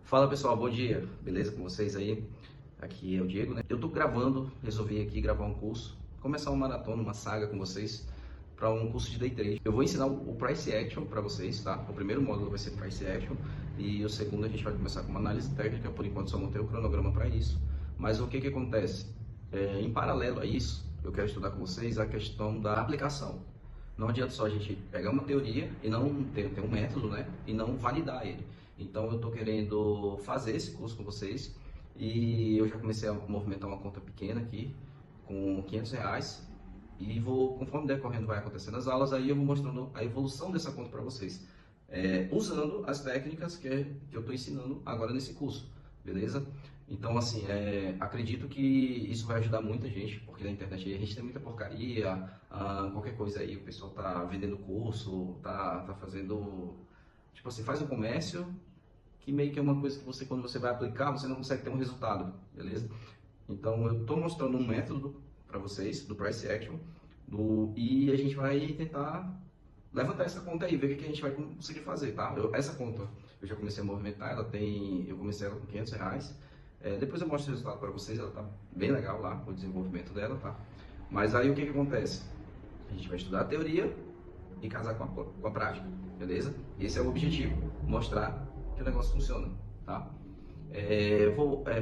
Fala pessoal, bom dia, beleza com vocês aí? Aqui é o Diego, né? Eu tô gravando, resolvi aqui gravar um curso, começar uma maratona, uma saga com vocês para um curso de Day Trade. Eu vou ensinar o Price Action para vocês, tá? O primeiro módulo vai ser Price Action e o segundo a gente vai começar com uma análise técnica, por enquanto só montei o cronograma para isso. Mas o que acontece? Em paralelo a isso, eu quero estudar com vocês a questão da aplicação. Não adianta só a gente pegar uma teoria e não ter um método, né? E não validar ele. Então eu estou querendo fazer esse curso com vocês e eu já comecei a movimentar uma conta pequena aqui com R$ 500 e vou, conforme decorrendo vai acontecendo as aulas, aí eu vou mostrando a evolução dessa conta para vocês, usando as técnicas que eu estou ensinando agora nesse curso, beleza? Então, assim, acredito que isso vai ajudar muita gente, porque na internet a gente tem muita porcaria, qualquer coisa aí, o pessoal tá vendendo curso, tá fazendo, tipo assim, faz um comércio, que meio que é uma coisa que você, quando você vai aplicar, você não consegue ter um resultado, beleza? Então, eu estou mostrando um método para vocês, do Price Action, e a gente vai tentar levantar essa conta aí, ver o que a gente vai conseguir fazer, tá? Essa conta, eu já comecei a movimentar, eu comecei ela com R$ 500, depois eu mostro o resultado para vocês, ela tá bem legal lá, o desenvolvimento dela, tá? Mas aí o que acontece? A gente vai estudar a teoria e casar com a prática, beleza? Esse é o objetivo, mostrar que o negócio funciona, tá?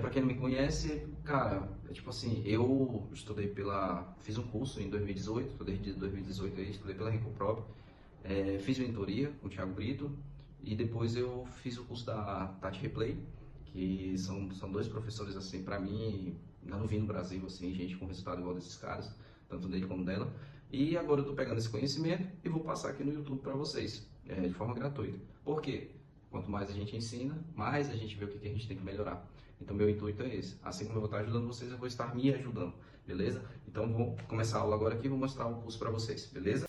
Para quem não me conhece, cara, tipo assim, eu estudei fiz um curso em 2018, estudei desde 2018 aí, estudei pela Renko Prop, fiz mentoria com o Thiago Brito e depois eu fiz o curso da Tati Replay, que são dois professores assim, para mim, ainda não vi no Brasil assim, gente com resultado igual desses caras, tanto dele como dela. E agora eu estou pegando esse conhecimento e vou passar aqui no YouTube para vocês, de forma gratuita. Por quê? Quanto mais a gente ensina, mais a gente vê o que a gente tem que melhorar. Então, meu intuito é esse. Assim como eu vou estar ajudando vocês, eu vou estar me ajudando, beleza? Então, vou começar a aula agora aqui e vou mostrar o curso para vocês, beleza?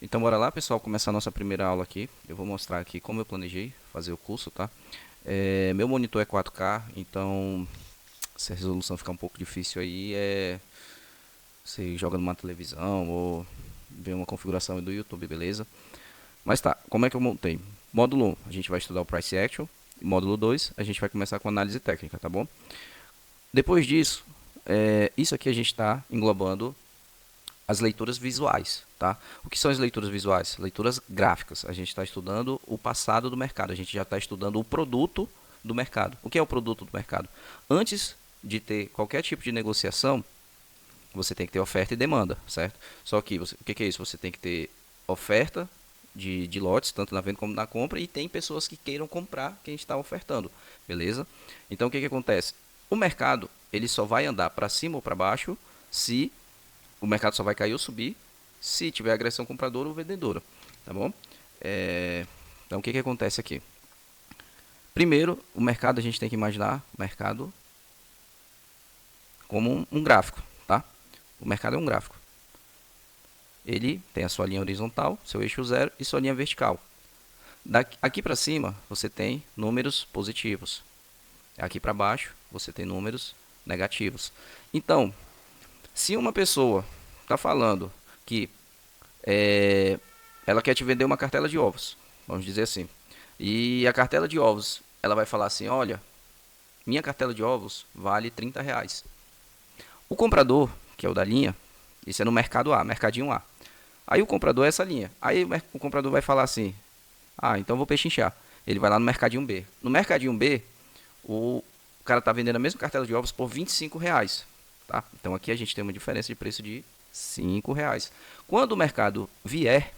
Então, bora lá, pessoal, começar a nossa primeira aula aqui. Eu vou mostrar aqui como eu planejei fazer o curso, tá? Meu monitor é 4K, então, se a resolução ficar um pouco difícil aí, você joga numa televisão ou vê uma configuração do YouTube, beleza? Mas tá, como é que eu montei? Módulo 1, a gente vai estudar o Price Action. Módulo 2, a gente vai começar com análise técnica, tá bom? Depois disso, isso aqui a gente está englobando as leituras visuais, tá? O que são as leituras visuais? Leituras gráficas. A gente está estudando o passado do mercado, a gente já está estudando o produto do mercado. O que é o produto do mercado? Antes de ter qualquer tipo de negociação, você tem que ter oferta e demanda, certo? Só que, o que é isso? Você tem que ter oferta de lotes, tanto na venda como na compra, e tem pessoas que queiram comprar quem está ofertando, beleza? Então, o que acontece? O mercado, ele só vai andar para cima ou para baixo se o mercado só vai cair ou subir se tiver agressão compradora ou vendedora, tá bom? Então, o que acontece aqui? Primeiro, o mercado, a gente tem que imaginar o mercado como um gráfico, tá? O mercado é um gráfico. Ele tem a sua linha horizontal, seu eixo zero e sua linha vertical. Aqui para cima você tem números positivos. Aqui para baixo você tem números negativos. Então, se uma pessoa está falando que ela quer te vender uma cartela de ovos, vamos dizer assim, e a cartela de ovos, ela vai falar assim, olha, minha cartela de ovos vale R$ 30. O comprador, que é o da linha, isso é no mercado A, mercadinho A. Aí o comprador é essa linha. Aí o comprador vai falar assim, então vou pechinchar. Ele vai lá no mercadinho B. No mercadinho B, o cara está vendendo a mesma cartela de ovos por R$ 25. Tá? Então aqui a gente tem uma diferença de preço de R$ 5. Quando o mercado vier,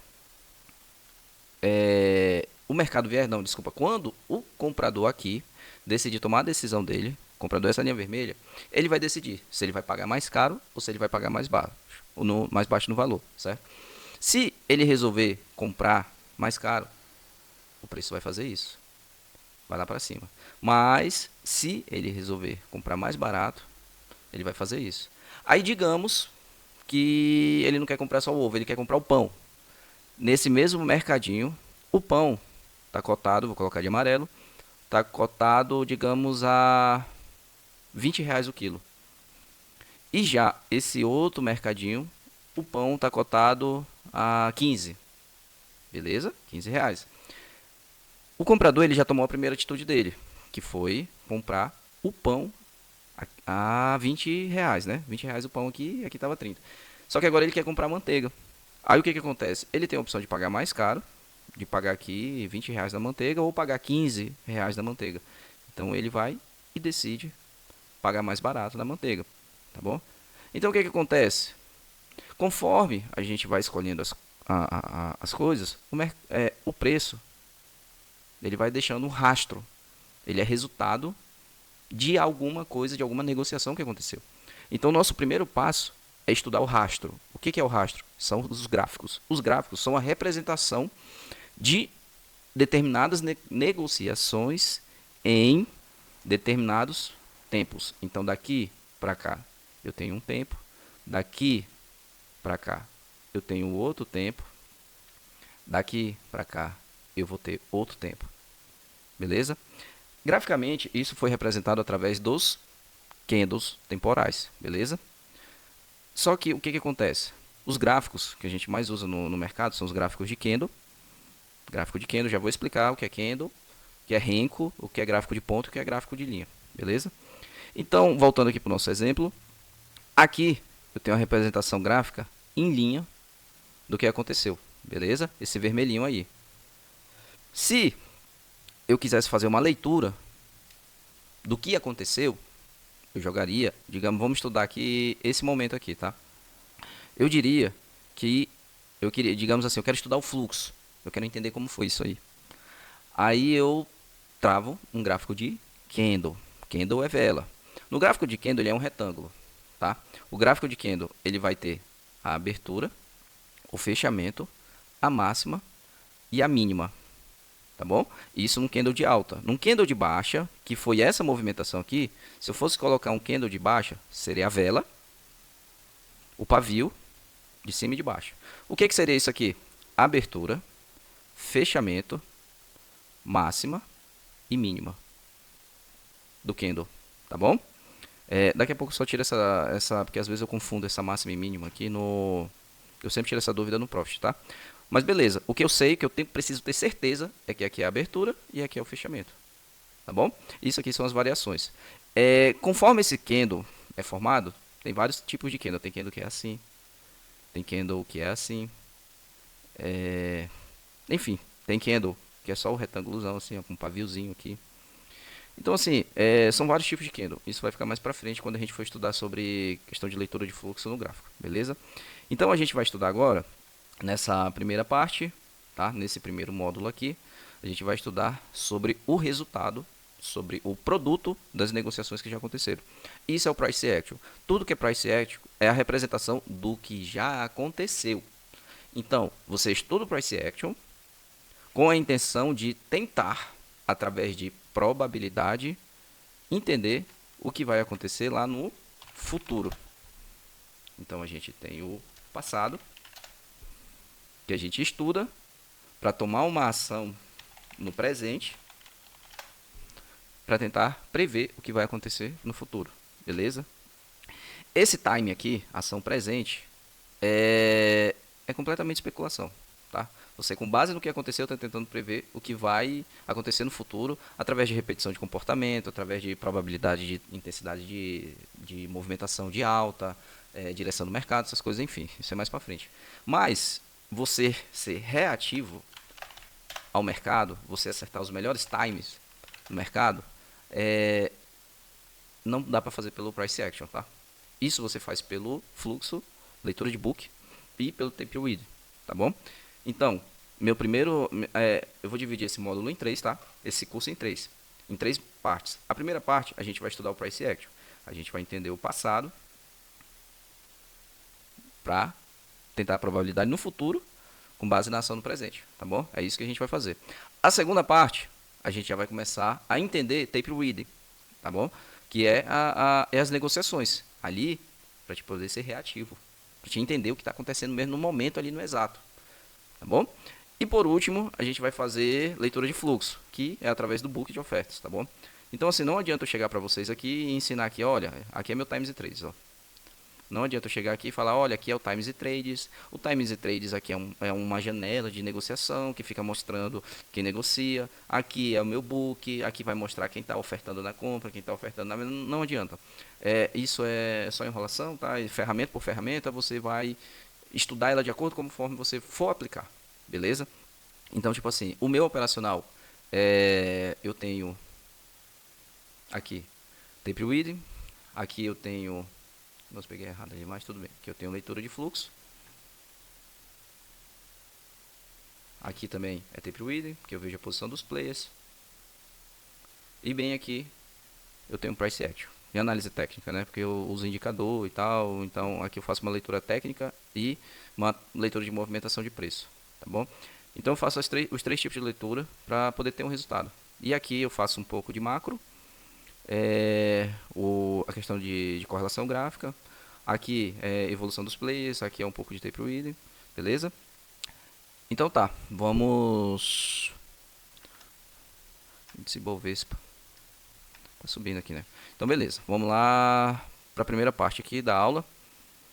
quando o comprador aqui decidir tomar a decisão dele, comprador essa linha vermelha, ele vai decidir se ele vai pagar mais caro ou se ele vai pagar mais baixo, ou mais baixo no valor, certo? Se ele resolver comprar mais caro, o preço vai fazer isso, vai lá para cima. Mas se ele resolver comprar mais barato, ele vai fazer isso. Aí digamos que ele não quer comprar só o ovo, ele quer comprar o pão. Nesse mesmo mercadinho, o pão está cotado, vou colocar de amarelo, está cotado, digamos, a R$ 20 o quilo. E já esse outro mercadinho, o pão está cotado a 15. Beleza? R$ 15. O comprador ele já tomou a primeira atitude dele. que foi comprar o pão a R$ 20, né? R$ 20 o pão aqui, e aqui estava 30. Só que agora ele quer comprar manteiga. Aí o que acontece? Ele tem a opção de pagar mais caro, de pagar aqui R$ 20 da manteiga ou pagar R$ 15 da manteiga. Então ele vai e decide pagar mais barato da manteiga, tá bom? Então o que acontece? Conforme a gente vai escolhendo as coisas, o preço ele vai deixando um rastro. Ele é resultado de alguma coisa, de alguma negociação que aconteceu. Então, nosso primeiro passo é estudar o rastro. O que é o rastro? São os gráficos. Os gráficos são a representação de determinadas negociações em determinados tempos. Então, daqui para cá eu tenho um tempo, daqui para cá eu tenho outro tempo, daqui para cá eu vou ter outro tempo. Beleza? Graficamente, isso foi representado através dos candles temporais, beleza? Só que o que acontece? Os gráficos que a gente mais usa no mercado são os gráficos de candle. Gráfico de candle, já vou explicar o que é candle, o que é renko, o que é gráfico de ponto e o que é gráfico de linha, beleza? Então, voltando aqui para o nosso exemplo, aqui eu tenho a representação gráfica em linha do que aconteceu, beleza? Esse vermelhinho aí. Se eu quisesse fazer uma leitura do que aconteceu, eu jogaria, digamos, vamos estudar aqui esse momento aqui, tá? Eu diria que eu queria, digamos assim, eu quero estudar o fluxo, eu quero entender como foi isso aí. Aí eu travo um gráfico de candle. Candle é vela. No gráfico de candle ele é um retângulo, tá? O gráfico de candle ele vai ter a abertura, o fechamento, a máxima e a mínima. Tá bom? Isso num candle de alta. Num candle de baixa, que foi essa movimentação aqui, se eu fosse colocar um candle de baixa, seria a vela, o pavio, de cima e de baixo. O que seria isso aqui? Abertura, fechamento, máxima e mínima do candle. Tá bom? Daqui a pouco eu só tiro essa, porque às vezes eu confundo essa máxima e mínima aqui no... Eu sempre tiro essa dúvida no Profit, tá? Mas beleza, o que eu sei, que eu preciso ter certeza, é que aqui é a abertura e aqui é o fechamento. Tá bom? Isso aqui são as variações. Conforme esse candle é formado, tem vários tipos de candle. Tem candle que é assim, tem candle que é assim. Enfim, tem candle que é só o retângulozão assim, ó, com um paviozinho aqui. Então assim, são vários tipos de candle. Isso vai ficar mais pra frente quando a gente for estudar sobre questão de leitura de fluxo no gráfico, beleza? Então a gente vai estudar agora, nessa primeira parte, tá? Nesse primeiro módulo aqui, a gente vai estudar sobre o resultado, sobre o produto das negociações que já aconteceram. Isso é o Price Action. Tudo que é Price Action é a representação do que já aconteceu. Então, você estuda o Price Action com a intenção de tentar, através de probabilidade, entender o que vai acontecer lá no futuro. Então, a gente tem o passado, que a gente estuda para tomar uma ação no presente, para tentar prever o que vai acontecer no futuro, beleza? Esse time aqui, ação presente, é completamente especulação, tá? Você, com base no que aconteceu, está tentando prever o que vai acontecer no futuro, através de repetição de comportamento, através de probabilidade de intensidade de movimentação de alta, direção do mercado, essas coisas, enfim, isso é mais para frente. Mas você ser reativo ao mercado, você acertar os melhores times no mercado, não dá para fazer pelo Price Action, tá? Isso você faz pelo fluxo, leitura de book e pelo Tape Read, tá bom? Então, eu vou dividir esse módulo em 3, tá? Esse curso em 3 partes. A primeira parte, a gente vai estudar o Price Action. A gente vai entender o passado para tentar a probabilidade no futuro com base na ação no presente, tá bom? É isso que a gente vai fazer. A segunda parte, a gente já vai começar a entender Tape Reading, tá bom? Que é as negociações ali, para te poder ser reativo, para te entender o que está acontecendo mesmo no momento ali no exato, tá bom? E por último, a gente vai fazer leitura de fluxo, que é através do book de ofertas, tá bom? Então assim, não adianta eu chegar para vocês aqui e ensinar aqui, olha, aqui é meu times e trades, ó. Não adianta eu chegar aqui e falar, olha, aqui é o Times e Trades. O Times e Trades aqui é uma janela de negociação que fica mostrando quem negocia. Aqui é o meu book, aqui vai mostrar quem está ofertando na compra, quem está ofertando na venda. Não adianta. Isso é só enrolação, tá? E ferramenta por ferramenta, você vai estudar ela de acordo conforme você for aplicar, beleza? Então, tipo assim, o meu operacional, eu tenho aqui tape reading, aqui eu tenho, nossa, peguei errado ali, mas tudo bem, aqui eu tenho leitura de fluxo, aqui também é tape reading, que eu vejo a posição dos players, e bem aqui eu tenho price action e análise técnica, né? Porque eu uso indicador e tal, então aqui eu faço uma leitura técnica e uma leitura de movimentação de preço, tá bom? Então eu faço os três tipos de leitura para poder ter um resultado. E aqui eu faço um pouco de macro, a questão de correlação gráfica, aqui é evolução dos players, aqui é um pouco de tape reading, beleza? Então tá, vamos... Índice Bovespa. Tá subindo aqui, né? Então beleza, vamos lá para a primeira parte aqui da aula.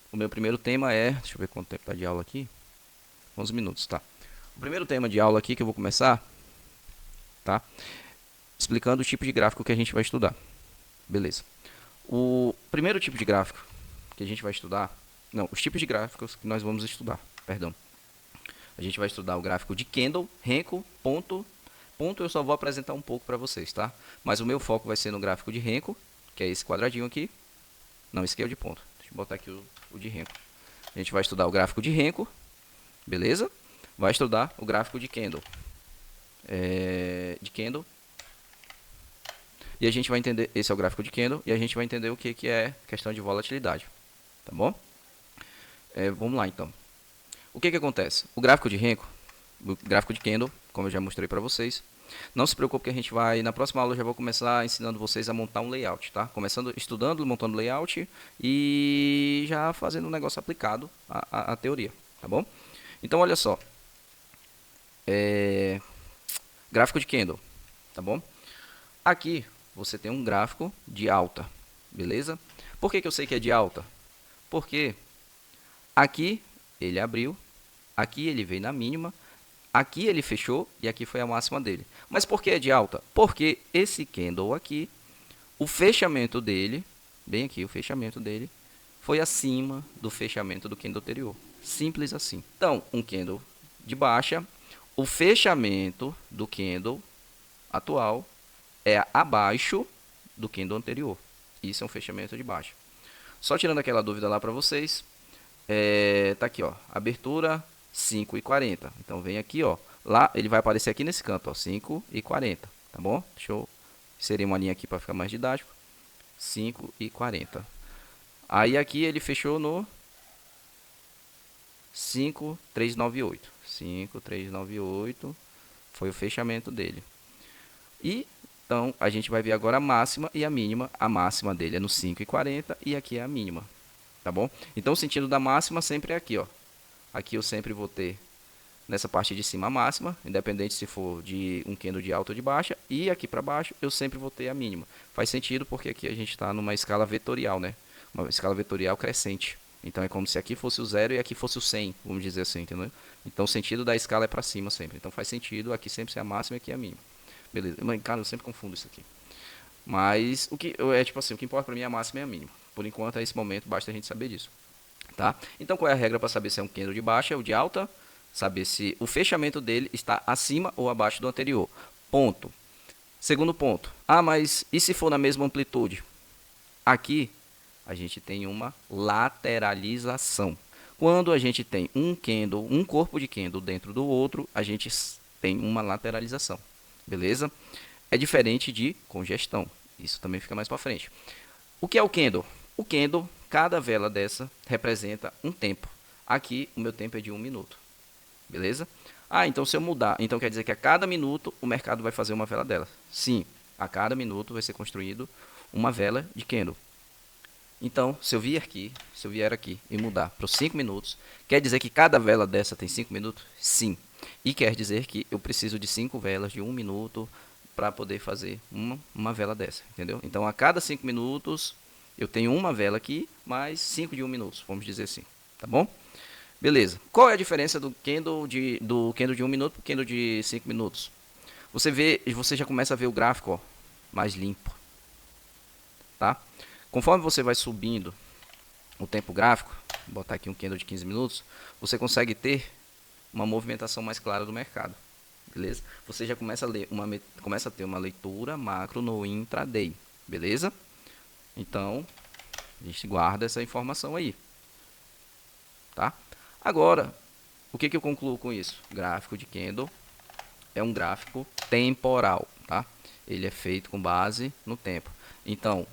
O meu primeiro tema é... Deixa eu ver quanto tempo tá de aula aqui. 11 minutos, tá? O primeiro tema de aula aqui que eu vou começar, tá? Explicando o tipo de gráfico que a gente vai estudar. Beleza. O primeiro tipo de gráfico que a gente vai estudar... Não, os tipos de gráficos que nós vamos estudar, perdão. A gente vai estudar o gráfico de candle, Renko, ponto eu só vou apresentar um pouco para vocês, tá? Mas o meu foco vai ser no gráfico de Renko, que é esse quadradinho aqui. Não, esse aqui é o de ponto. Deixa eu botar aqui o de Renko. A gente vai estudar o gráfico de Renko, beleza? Vai estudar o gráfico de candle. E a gente vai entender, esse é o gráfico de candle, e a gente vai entender o que é questão de volatilidade, tá bom? Vamos lá então. O que acontece? O gráfico de Renko, o gráfico de candle, como eu já mostrei para vocês, não se preocupe que a gente vai, na próxima aula eu já vou começar ensinando vocês a montar um layout, tá? Começando, estudando, montando layout e já fazendo um negócio aplicado à teoria, tá bom? Então olha só, gráfico de candle, tá bom? Aqui você tem um gráfico de alta, beleza? Por que eu sei que é de alta? Porque aqui ele abriu, aqui ele veio na mínima, aqui ele fechou e aqui foi a máxima dele. Mas por que é de alta? Porque esse candle aqui, o fechamento dele, bem aqui, o fechamento dele, foi acima do fechamento do candle anterior. Simples assim. Então, um candle de baixa, o fechamento do candle atual é abaixo do candle anterior. Isso é um fechamento de baixa. Só tirando aquela dúvida lá para vocês, tá aqui, ó, abertura 5,40. Então vem aqui, ó, lá ele vai aparecer aqui nesse canto, ó, 5,40, tá bom? Deixa eu inserir uma linha aqui para ficar mais didático. 5,40. Aí aqui ele fechou no 5,398. 5,398 foi o fechamento dele. E então a gente vai ver agora a máxima e a mínima. A máxima dele é no 5,40 e aqui é a mínima, tá bom? Então o sentido da máxima sempre é aqui, ó. Aqui eu sempre vou ter nessa parte de cima a máxima, independente se for de um candle de alta ou de baixa, e aqui para baixo eu sempre vou ter a mínima. Faz sentido porque aqui a gente está numa escala vetorial, né? Uma escala vetorial crescente. Então é como se aqui fosse o 0 e aqui fosse o 100, vamos dizer assim, entendeu? Então o sentido da escala é para cima sempre. Então faz sentido aqui sempre ser a máxima e aqui a mínima. Beleza. Mas, cara, eu sempre confundo isso aqui. Mas o que é tipo assim, o que importa para mim é a máxima e a mínima. Por enquanto, a esse momento, basta a gente saber disso. Tá? Então qual é a regra para saber se é um candle de baixa ou de alta? Saber se o fechamento dele está acima ou abaixo do anterior. Ponto. Segundo ponto. Ah, mas e se for na mesma amplitude? Aqui a gente tem uma lateralização. Quando a gente tem um candle, um corpo de candle dentro do outro, a gente tem uma lateralização. Beleza? É diferente de congestão. Isso também fica mais para frente. O que é o candle? O candle, cada vela dessa representa um tempo. Aqui o meu tempo é de 1 minuto. Beleza? Ah, então se eu mudar, então quer dizer que a cada minuto o mercado vai fazer uma vela dela. Sim, a cada minuto vai ser construído uma vela de candle. Então, se eu vier aqui e mudar para os 5 minutos, quer dizer que cada vela dessa tem 5 minutos? Sim. E quer dizer que eu preciso de 5 velas de 1 minuto para poder fazer uma vela dessa, entendeu? Então, a cada 5 minutos, Eu tenho uma vela aqui, mais 5 de 1 minuto, vamos dizer assim, tá bom? Beleza. Qual é a diferença do candle de 1 minuto para o candle de 5 minutos? Você já começa a ver o gráfico, ó, mais limpo, tá? Conforme você vai subindo o tempo gráfico, vou botar aqui um candle de 15 minutos, você consegue ter uma movimentação mais clara do mercado, beleza? Você já começa a ter uma leitura macro no intraday, beleza? Então, a gente guarda essa informação aí, tá? Agora, o que eu concluo com isso? Gráfico de candle é um gráfico temporal, tá? Ele é feito com base no tempo. Então,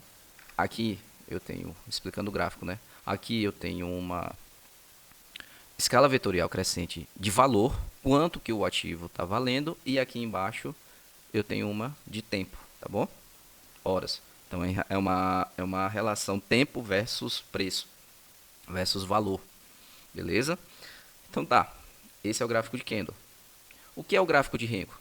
aqui eu tenho, explicando o gráfico, né? Aqui eu tenho uma escala vetorial crescente de valor, quanto que o ativo está valendo, e aqui embaixo eu tenho uma de tempo, tá bom? Horas. Então é uma relação tempo versus preço, versus valor, beleza? Então tá, esse é o gráfico de candle. O que é o gráfico de Renko?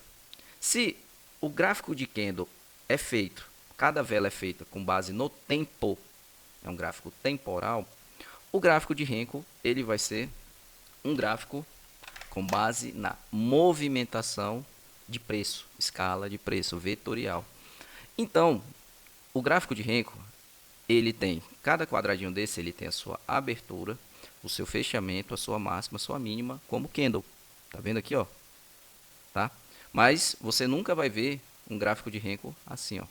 Se o gráfico de candle é feito, cada vela é feita com base no tempo, é um gráfico temporal, o gráfico de Renko ele vai ser um gráfico com base na movimentação de preço, escala de preço vetorial. Então, o gráfico de Renko, ele tem, cada quadradinho desse, ele tem a sua abertura, o seu fechamento, a sua máxima, a sua mínima, como candle. Tá vendo aqui, ó? Tá? Mas você nunca vai ver um gráfico de Renko assim, ó.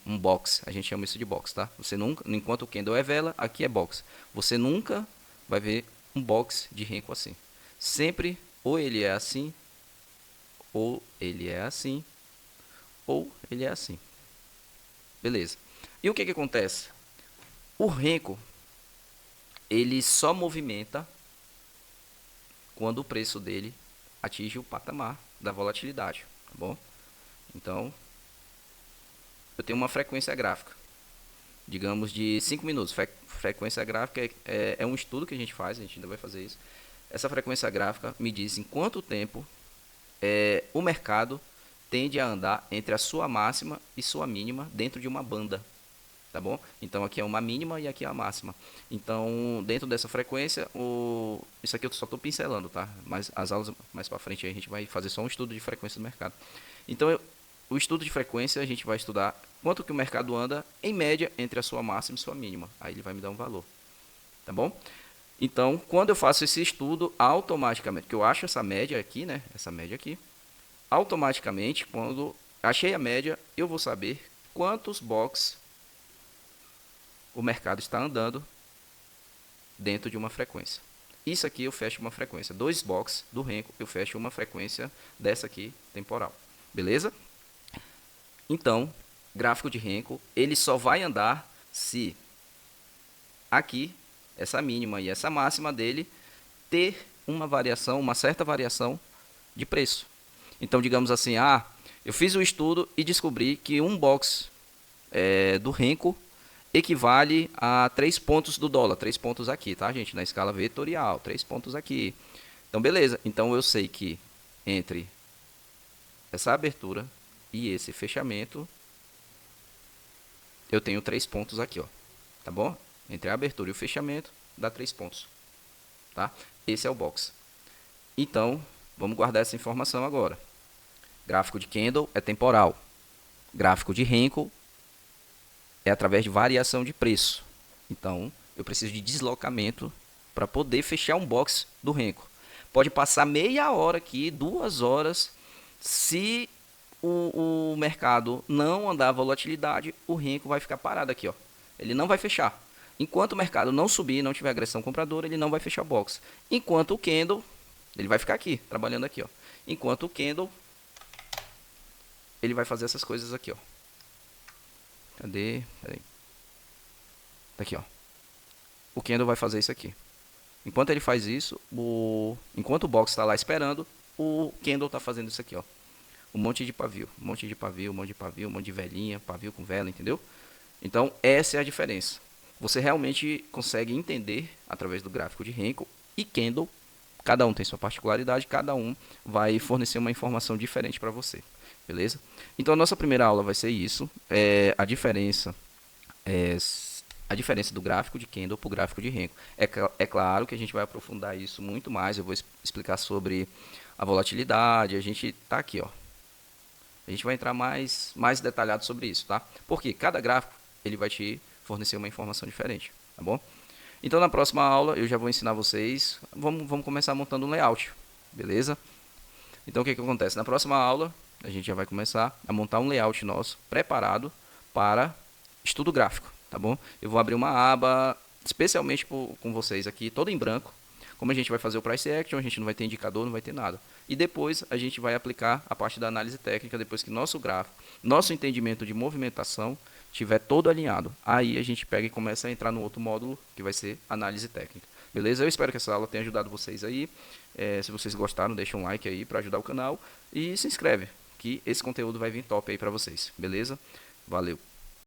Um box, a gente chama isso de box, tá? Você nunca, enquanto o candle é vela, aqui é box. Você nunca vai ver um box de Renko assim. Sempre ou ele é assim, ou ele é assim, ou ele é assim. Beleza. E o que acontece? O Renko, ele só movimenta quando o preço dele atinge o patamar da volatilidade, tá bom? Então, eu tenho uma frequência gráfica, digamos de 5 minutos. Frequência gráfica é um estudo que a gente faz, a gente ainda vai fazer isso. Essa frequência gráfica me diz em quanto tempo o mercado tende a andar entre a sua máxima e sua mínima dentro de uma banda, tá bom? Então aqui é uma mínima e aqui é a máxima. Então dentro dessa frequência, isso aqui eu só estou pincelando, tá? Mas as aulas mais para frente aí a gente vai fazer só um estudo de frequência do mercado. Então o estudo de frequência a gente vai estudar quanto que o mercado anda em média entre a sua máxima e sua mínima. Aí ele vai me dar um valor, tá bom? Então quando eu faço esse estudo, automaticamente, que eu acho essa média aqui, né? Essa média aqui, automaticamente quando achei a média, eu vou saber quantos box o mercado está andando dentro de uma frequência. Isso aqui eu fecho uma frequência. 2 box do Renko, eu fecho uma frequência dessa aqui, temporal. Beleza? Então, gráfico de Renko, ele só vai andar se aqui, essa mínima e essa máxima dele, ter uma variação, uma certa variação de preço. Então, digamos assim, eu fiz o estudo e descobri que um box do Renko equivale a 3 pontos do dólar. 3 pontos aqui, tá, gente? Na escala vetorial, 3 pontos aqui. Então, beleza. Então, eu sei que entre essa abertura e esse fechamento, eu tenho 3 pontos aqui, ó. Tá bom? Entre a abertura e o fechamento, dá 3 pontos. Tá? Esse é o box. Então, vamos guardar essa informação agora. Gráfico de candle é temporal. Gráfico de Renko é através de variação de preço. Então, eu preciso de deslocamento para poder fechar um box do Renko. Pode passar meia hora aqui, 2 horas. Se o mercado não andar a volatilidade, o Renko vai ficar parado aqui, ó. Ele não vai fechar. Enquanto o mercado não subir, não tiver agressão compradora, ele não vai fechar o box. Enquanto o candle, ele vai ficar aqui, trabalhando aqui, ó. Enquanto o candle, ele vai fazer essas coisas aqui, ó. Cadê? Peraí. Tá aqui, ó. O candle vai fazer isso aqui. Enquanto ele faz isso, enquanto o box está lá esperando, o candle está fazendo isso aqui, ó. Um monte de pavio, um monte de pavio, um monte de pavio, um monte de velinha, pavio com vela, entendeu? Então, essa é a diferença. Você realmente consegue entender através do gráfico de Renko e candle. Cada um tem sua particularidade, cada um vai fornecer uma informação diferente para você. Beleza? Então, a nossa primeira aula vai ser isso. A diferença a diferença do gráfico de candle para o gráfico de Renko. É claro que a gente vai aprofundar isso muito mais, eu vou explicar sobre a volatilidade, a gente está aqui, ó. A gente vai entrar mais detalhado sobre isso, tá? Porque cada gráfico ele vai te fornecer uma informação diferente, tá bom? Então na próxima aula eu já vou ensinar vocês, vamos começar montando um layout, beleza? Então o que acontece? Na próxima aula a gente já vai começar a montar um layout nosso preparado para estudo gráfico, tá bom? Eu vou abrir uma aba especialmente com vocês aqui, toda em branco. Como a gente vai fazer o price action, a gente não vai ter indicador, não vai ter nada. E depois a gente vai aplicar a parte da análise técnica, depois que nosso gráfico, nosso entendimento de movimentação estiver todo alinhado. Aí a gente pega e começa a entrar no outro módulo, que vai ser análise técnica. Beleza? Eu espero que essa aula tenha ajudado vocês aí. Se vocês gostaram, deixa um like aí para ajudar o canal. E se inscreve, que esse conteúdo vai vir top aí para vocês. Beleza? Valeu!